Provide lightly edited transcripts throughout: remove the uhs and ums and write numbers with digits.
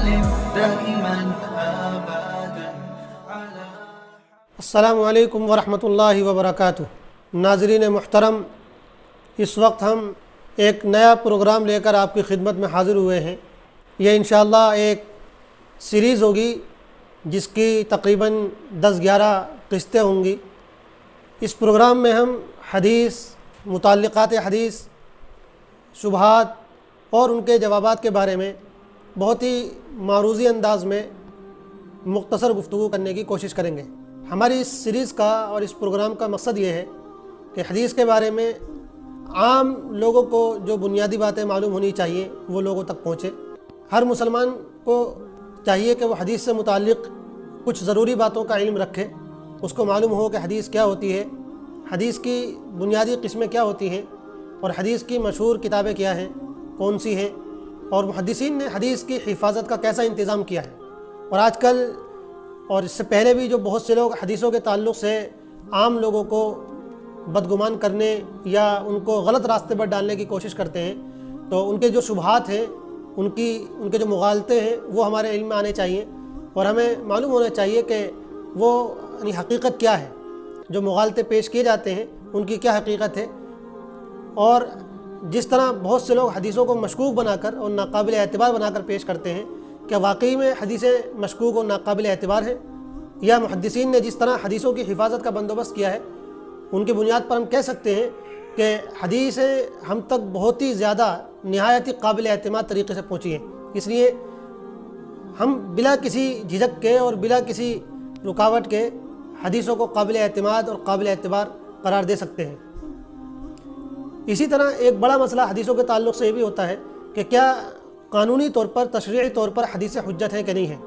وسلم دائما أبدا على السلام علیکم ورحمۃ اللہ وبرکاتہ۔ ناظرین محترم، اس وقت ہم ایک نیا پروگرام لے کر آپ کی خدمت میں حاضر ہوئے ہیں۔ یہ انشاءاللہ ایک سیریز ہوگی جس کی تقریباً 10-11 قسطیں ہوں گی۔ اس پروگرام میں ہم حدیث، متعلقات حدیث، شبہات اور ان کے جوابات کے بارے میں بہت ہی معروضی انداز میں مختصر گفتگو کرنے کی کوشش کریں گے۔ ہماری اس سیریز کا اور اس پروگرام کا مقصد یہ ہے کہ حدیث کے بارے میں عام لوگوں کو جو بنیادی باتیں معلوم ہونی چاہیے وہ لوگوں تک پہنچے۔ ہر مسلمان کو چاہیے کہ وہ حدیث سے متعلق کچھ ضروری باتوں کا علم رکھے، اس کو معلوم ہو کہ حدیث کیا ہوتی ہے، حدیث کی بنیادی قسمیں کیا ہوتی ہیں، اور حدیث کی مشہور کتابیں کیا ہیں، کون سی ہیں، اور محدثین نے حدیث کی حفاظت کا کیسا انتظام کیا ہے۔ اور آج کل اور اس سے پہلے بھی جو بہت سے لوگ حدیثوں کے تعلق سے عام لوگوں کو بدگمان کرنے یا ان کو غلط راستے پر ڈالنے کی کوشش کرتے ہیں، تو ان کے جو شبہات ہیں، ان کے جو مغالطے ہیں وہ ہمارے علم میں آنے چاہیے، اور ہمیں معلوم ہونا چاہیے کہ وہ یعنی حقیقت کیا ہے، جو مغالطے پیش کیے جاتے ہیں ان کی کیا حقیقت ہے۔ اور جس طرح بہت سے لوگ حدیثوں کو مشکوک بنا کر اور ناقابل اعتبار بنا کر پیش کرتے ہیں، کیا واقعی میں حدیثیں مشکوک اور ناقابل اعتبار ہیں، یا محدثین نے جس طرح حدیثوں کی حفاظت کا بندوبست کیا ہے ان کی بنیاد پر ہم کہہ سکتے ہیں کہ حدیثیں ہم تک بہت ہی زیادہ نہایت ہی قابل اعتماد طریقے سے پہنچی ہیں۔ اس لیے ہم بلا کسی جھجک کے اور بلا کسی رکاوٹ کے حدیثوں کو قابل اعتماد اور قابل اعتبار قرار دے سکتے ہیں۔ اسی طرح ایک بڑا مسئلہ حدیثوں کے تعلق سے یہ بھی ہوتا ہے کہ کیا قانونی طور پر، تشریعی طور پر حدیث حجت ہے کہ نہیں ہے،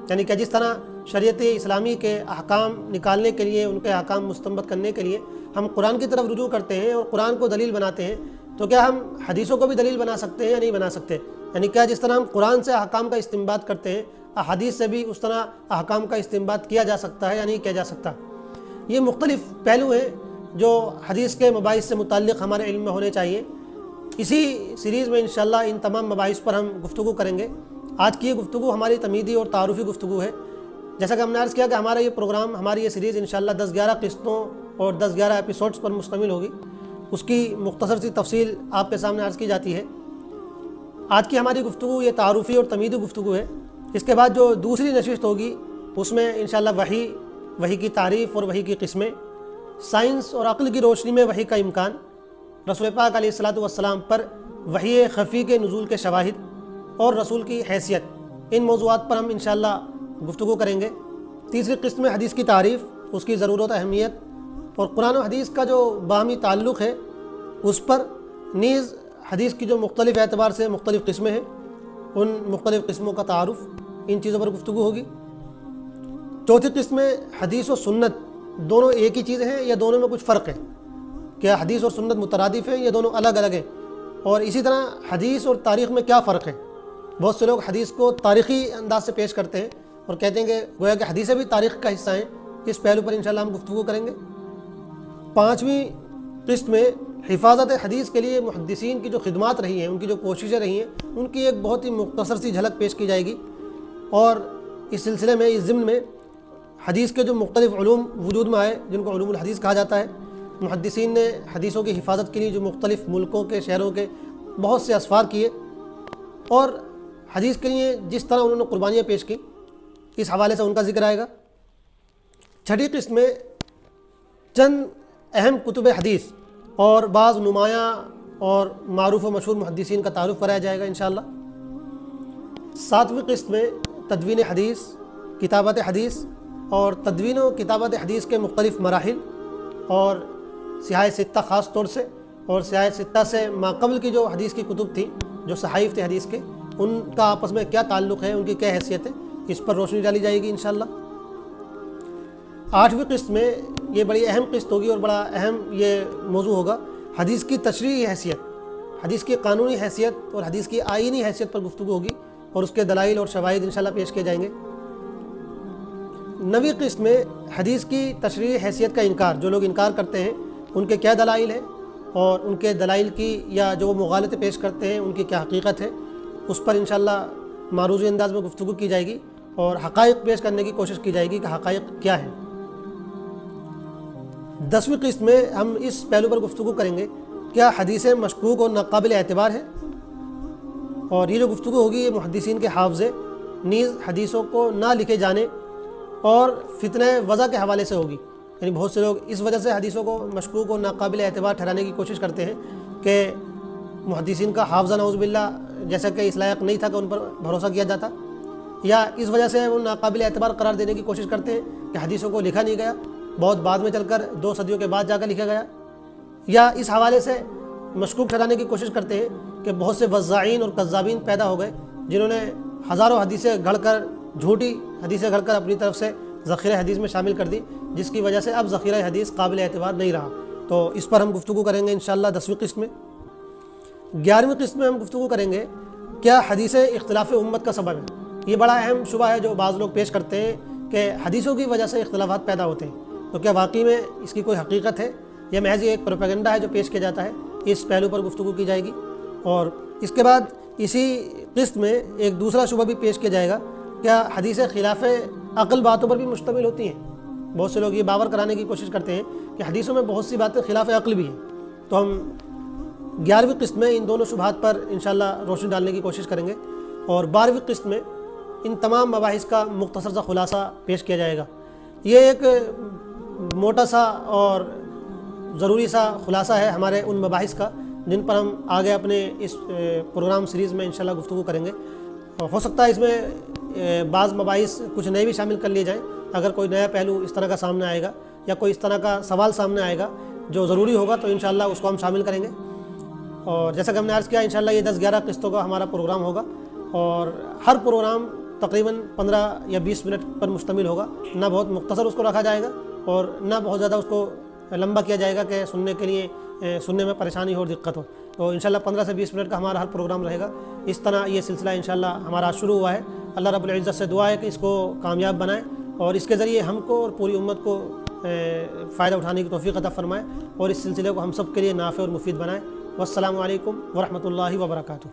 یعنی کہ جس طرح شریعت اسلامی کے احکام نکالنے کے لیے، ان کے احکام مستنبط کرنے کے لیے ہم قرآن کی طرف رجوع کرتے ہیں اور قرآن کو دلیل بناتے ہیں، تو کیا ہم حدیثوں کو بھی دلیل بنا سکتے ہیں یا نہیں بنا سکتے؟ یعنی کیا جس طرح ہم قرآن سے احکام کا استنباط کرتے ہیں، احادیث سے بھی اس طرح احکام کا استنباط کیا جا سکتا ہے یا نہیں کیا جا سکتا؟ یہ مختلف پہلو ہیں جو حدیث کے مباحث سے متعلق ہمارے علم میں ہونے چاہیے۔ اسی سیریز میں انشاءاللہ ان تمام مباحث پر ہم گفتگو کریں گے۔ آج کی یہ گفتگو ہماری تمہیدی اور تعارفی گفتگو ہے۔ جیسا کہ ہم نے عرض کیا کہ ہمارا یہ پروگرام، ہماری یہ سیریز انشاءاللہ 10-11 قسطوں اور 10-11 ایپیسوڈز پر مشتمل ہوگی۔ اس کی مختصر سی تفصیل آپ کے سامنے عرض کی جاتی ہے۔ آج کی ہماری گفتگو یہ تعارفی اور تمہیدی گفتگو ہے۔ اس کے بعد جو دوسری نشست ہوگی اس میں انشاءاللہ وحی کی تعریف اور وحی کی قسمیں، سائنس اور عقل کی روشنی میں وحی کا امکان، رسول پاک علیہ الصلاۃ والسلام پر وحی خفی کے نزول کے شواہد، اور رسول کی حیثیت، ان موضوعات پر ہم انشاءاللہ گفتگو کریں گے۔ تیسری قسم میں حدیث کی تعریف، اس کی ضرورت، اہمیت، اور قرآن و حدیث کا جو باہمی تعلق ہے اس پر نیز حدیث کی جو مختلف اعتبار سے مختلف قسمیں ہیں ان مختلف قسموں کا تعارف، ان چیزوں پر گفتگو ہوگی۔ چوتھی قسم میں حدیث و سنت دونوں ایک ہی چیز ہیں یا دونوں میں کچھ فرق ہے، کیا حدیث اور سنت مترادف ہیں یا دونوں الگ الگ ہیں، اور اسی طرح حدیث اور تاریخ میں کیا فرق ہے۔ بہت سے لوگ حدیث کو تاریخی انداز سے پیش کرتے ہیں اور کہتے ہیں کہ گویا کہ حدیثیں بھی تاریخ کا حصہ ہیں۔ اس پہلو پر انشاءاللہ ہم گفتگو کریں گے۔ پانچویں قسط میں حفاظت حدیث کے لیے محدثین کی جو خدمات رہی ہیں، ان کی جو کوششیں رہی ہیں، ان کی ایک بہت ہی مختصر سی جھلک پیش کی جائے گی۔ اور اس سلسلے میں، اس ضمن میں حدیث کے جو مختلف علوم وجود میں آئے جن کو علوم الحدیث کہا جاتا ہے، محدثین نے حدیثوں کی حفاظت کے لیے جو مختلف ملکوں کے، شہروں کے بہت سے اسفار کیے، اور حدیث کے لیے جس طرح انہوں نے قربانیاں پیش کی، اس حوالے سے ان کا ذکر آئے گا۔ چھٹی قسم میں چند اہم کتب حدیث اور بعض نمایاں اور معروف و مشہور محدثین کا تعارف کرایا جائے گا انشاءاللہ۔ ساتویں قسم میں تدوین حدیث، کتابت حدیث، اور تدوین و کتابت حدیث کے مختلف مراحل، اور سیاہ ستہ خاص طور سے، اور سیاہ ستہ سے ماقبل کی جو حدیث کی کتب تھیں، جو صحائف تھے حدیث کے، ان کا آپس میں کیا تعلق ہے، ان کی کیا حیثیت ہے، اس پر روشنی ڈالی جائے گی انشاءاللہ۔ آٹھویں قسط میں یہ بڑی اہم قسط ہوگی اور بڑا اہم یہ موضوع ہوگا، حدیث کی تشریعی حیثیت، حدیث کی قانونی حیثیت اور حدیث کی آئینی حیثیت پر گفتگو ہوگی، اور اس کے دلائل اور شواہد انشاءاللہ پیش کیے جائیں گے۔ 9ویں قسط میں حدیث کی تشریعی حیثیت کا انکار، جو لوگ انکار کرتے ہیں ان کے کیا دلائل ہیں، اور ان کے دلائل کی یا جو وہ مغالطے پیش کرتے ہیں ان کی کیا حقیقت ہے، اس پر انشاءاللہ معروضی انداز میں گفتگو کی جائے گی اور حقائق پیش کرنے کی کوشش کی جائے گی کہ حقائق کیا ہیں۔ 10ویں قسط میں ہم اس پہلو پر گفتگو کریں گے، کیا حدیثیں مشکوک اور ناقابل اعتبار ہیں؟ اور یہ جو گفتگو ہوگی یہ محدثین کے حافظے نیز حدیثوں کو نہ لکھے جانے اور فتنہ وضع کے حوالے سے ہوگی۔ یعنی بہت سے لوگ اس وجہ سے حدیثوں کو مشکوک اور ناقابل اعتبار ٹھہرانے کی کوشش کرتے ہیں کہ محدثین کا حافظہ نعوذ باللہ جیسا کہ اس لائق نہیں تھا کہ ان پر بھروسہ کیا جاتا، یا اس وجہ سے وہ ناقابل اعتبار قرار دینے کی کوشش کرتے ہیں کہ حدیثوں کو لکھا نہیں گیا، بہت بعد میں چل کر 2 صدیوں کے بعد جا کر لکھا گیا، یا اس حوالے سے مشکوک ٹھہرانے کی کوشش کرتے ہیں کہ بہت سے وضاعین اور کذابین پیدا ہو گئے جنہوں نے ہزاروں حدیثیں گھڑ کر، جھوٹی حدیثیں گھڑ کر اپنی طرف سے ذخیرہ حدیث میں شامل کر دی، جس کی وجہ سے اب ذخیرہ حدیث قابل اعتبار نہیں رہا۔ تو اس پر ہم گفتگو کریں گے انشاءاللہ 10ویں قسط میں۔ 11ویں قسط میں ہم گفتگو کریں گے، کیا حدیثیں اختلاف امت کا سبب ہے؟ یہ بڑا اہم شبہ ہے جو بعض لوگ پیش کرتے ہیں کہ حدیثوں کی وجہ سے اختلافات پیدا ہوتے ہیں، تو کیا واقعی میں اس کی کوئی حقیقت ہے یا محض ایک پروپیگنڈا ہے جو پیش کیا جاتا ہے؟ اس پہلو پر گفتگو کی جائے گی۔ اور اس کے بعد اسی قسط میں ایک دوسرا شبہ بھی پیش کیا جائے گا، کیا حدیثیں خلاف عقل باتوں پر بھی مشتمل ہوتی ہیں؟ بہت سے لوگ یہ باور کرانے کی کوشش کرتے ہیں کہ حدیثوں میں بہت سی باتیں خلاف عقل بھی ہیں۔ تو ہم 11ویں قسط میں ان دونوں شبہات پر انشاءاللہ روشنی ڈالنے کی کوشش کریں گے، اور 12ویں قسط میں ان تمام مباحث کا مختصر سا خلاصہ پیش کیا جائے گا۔ یہ ایک موٹا سا اور ضروری سا خلاصہ ہے ہمارے ان مباحث کا جن پر ہم آگے اپنے اس پروگرام سیریز میں انشاءاللہ گفتگو کریں گے۔ ہو سکتا ہے اس میں بعض مباحث کچھ نئے بھی شامل کر لیے جائیں، اگر کوئی نیا پہلو اس طرح کا سامنے آئے گا یا کوئی اس طرح کا سوال سامنے آئے گا جو ضروری ہوگا تو انشاءاللہ اس کو ہم شامل کریں گے۔ اور جیسا کہ ہم نے عرض کیا انشاءاللہ یہ 10-11 قسطوں کا ہمارا پروگرام ہوگا، اور ہر پروگرام تقریباً 15 یا 20 منٹ پر مشتمل ہوگا، نہ بہت مختصر اس کو رکھا جائے گا اور نہ بہت زیادہ اس کو لمبا کیا جائے گا کہ سننے میں پریشانی ہو اور دقت ہو۔ تو انشاءاللہ 15 سے 20 منٹ کا ہمارا ہر پروگرام رہے گا۔ اس طرح یہ سلسلہ انشاءاللہ ہمارا شروع ہوا ہے۔ اللہ رب العزت سے دعا ہے کہ اس کو کامیاب بنائے اور اس کے ذریعے ہم کو اور پوری امت کو فائدہ اٹھانے کی توفیق عطا فرمائے، اور اس سلسلے کو ہم سب کے لیے نافع اور مفید بنائے۔ والسلام علیکم ورحمۃ اللہ وبرکاتہ۔